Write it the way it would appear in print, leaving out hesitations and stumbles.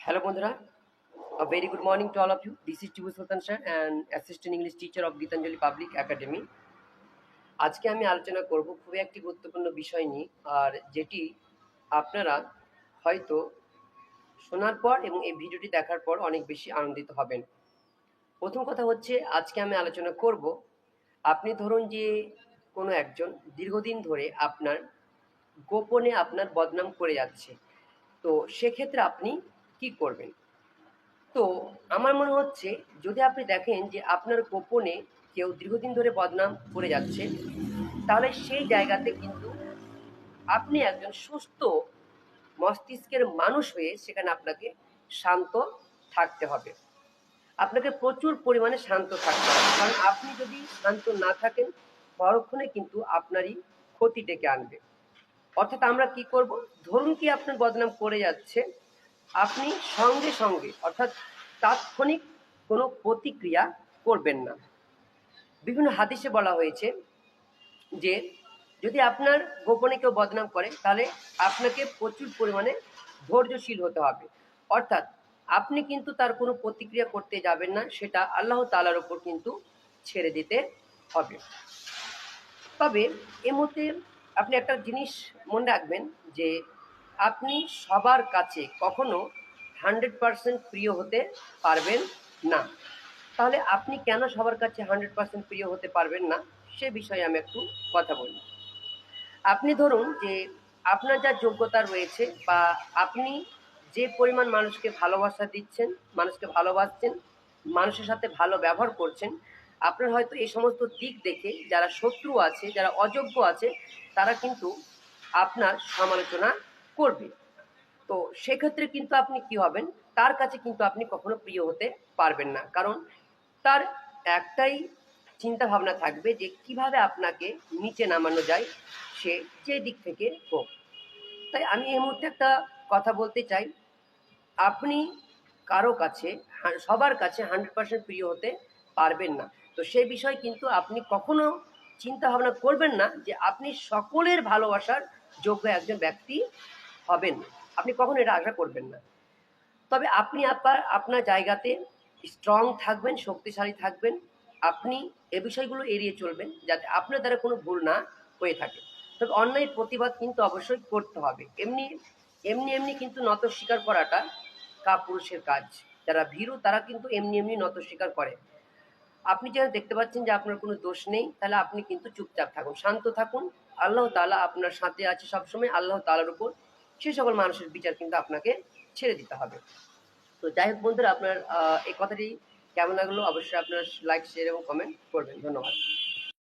Hello বন্ধুরা, a very good morning to all of you. This is Chibu Sultan sir and assistant English teacher of Gitanjali Public Academy. আজকে আমি আলোচনা করব খুবই একটি গুরুত্বপূর্ণ বিষয় নিয়ে, আর যেটি আপনারা হয়তো শোনার পর এবং এই ভিডিওটি দেখার পর অনেক বেশি আনন্দিত হবেন। প্রথম কথা হচ্ছে, আজকে আমি আলোচনা করব, আপনি ধরুন যে কোনো একজন দীর্ঘদিন ধরে আপনার গোপনে আপনার বদনাম করে যাচ্ছে, তো সেক্ষেত্রে আপনি কি করবেন। তো আমার মনে হচ্ছে, যদি আপনি দেখেন যে আপনার গোপনে কেউ দীর্ঘদিন ধরে বদনাম করে যাচ্ছে, তাহলে সেই জায়গাতে কিন্তু আপনি একজন সুস্থ মস্তিষ্কের মানুষ হয়ে সেখানে আপনাকে শান্ত থাকতে হবে। আপনাকে প্রচুর পরিমাণে শান্ত থাকতে হবে, কারণ আপনি যদি শান্ত না থাকেন, পরক্ষণে কিন্তু আপনারই ক্ষতি ডেকে আনবে। অর্থাৎ আমরা কি করব, ধরুন কি আপনার বদনাম করে যাচ্ছে, আপনি সঙ্গে সঙ্গে অর্থাৎ তাৎক্ষণিক কোনো প্রতিক্রিয়া করবেন না। বিভিন্ন হাদিসে বলা হয়েছে যে যদি আপনার গোপনে কেউ বদনাম করে, তাহলে আপনাকে প্রচুর পরিমাণে ধৈর্যশীল হতে হবে। অর্থাৎ আপনি কিন্তু তার কোনো প্রতিক্রিয়া করতে যাবেন না, সেটা আল্লাহ তাআলার উপর কিন্তু ছেড়ে দিতে হবে। তবে এর মধ্যে আপনি একটা জিনিস মনে রাখবেন যে আপনি সবার কাছে কখনো 100% প্রিয় হতে পারবেন না। তাহলে আপনি কেন সবার কাছে 100% প্রিয় হতে পারবেন না, সে বিষয়ে আমি একটু কথা বলি। আপনি ধরুন যে আপনার যা যোগ্যতা রয়েছে, বা আপনি যে পরিমাণ মানুষকে ভালোবাসা দিচ্ছেন, মানুষকে ভালোবাসছেন, মানুষের সাথে ভালো ব্যবহার করছেন, আপনার হয়তো এই সমস্ত দিক দেখে যারা শত্রু আছে, যারা অযোগ্য আছে, তারা কিন্তু আপনার সমালোচনা করবে। তো সেক্ষেত্রে কিন্তু আপনি কি হবেন, তার কাছে কিন্তু আপনি কখনো প্রিয় হতে পারবেন না, কারণ তার একটাই চিন্তা ভাবনা থাকবে যে কিভাবে আপনাকে নিচে নামানো যায়, সে যে দিক থেকে হোক। তাই আমি এই মুহূর্তে একটা কথা বলতে চাই, আপনি কারো কাছে সবার কাছে 100% প্রিয় হতে পারবেন না। তো সেই বিষয় কিন্তু আপনি কখনো চিন্তা ভাবনা করবেন না যে আপনি সকলের ভালোবাসার যোগ্য একজন ব্যক্তি হবেন। আপনি কখনো এটা আশা করবেন না। তবে আপনি আপনার জায়গাতে স্ট্রং থাকবেন, শক্তিশালী থাকবেন। আপনি এ বিষয়গুলো এড়িয়ে চলবেন যাতে আপনার দ্বারা কোনো ভুল না হয়ে থাকে। তবে অন্যায়ের প্রতিবাদ কিন্তু অবশ্যই করতে হবে। এমনি এমনি এমনি কিন্তু নত স্বীকার করাটা কাপুরুষের কাজ। যারা ভীরু তারা কিন্তু এমনি এমনি নত স্বীকার করে। আপনি যেন দেখতে পাচ্ছেন যে আপনার কোনো দোষ নেই, তাহলে আপনি কিন্তু চুপচাপ থাকুন, শান্ত থাকুন। আল্লাহ তাআলা আপনার সাথে আছে সবসময়। আল্লাহ তাআলার উপর সে সকল মানুষের বিচার কিন্তু আপনাকে ছেড়ে দিতে হবে। তো যাই হোক বন্ধুরা, আপনার এই কথাটি কেমন লাগলো অবশ্যই আপনার লাইক, শেয়ার এবং কমেন্ট করবেন। ধন্যবাদ।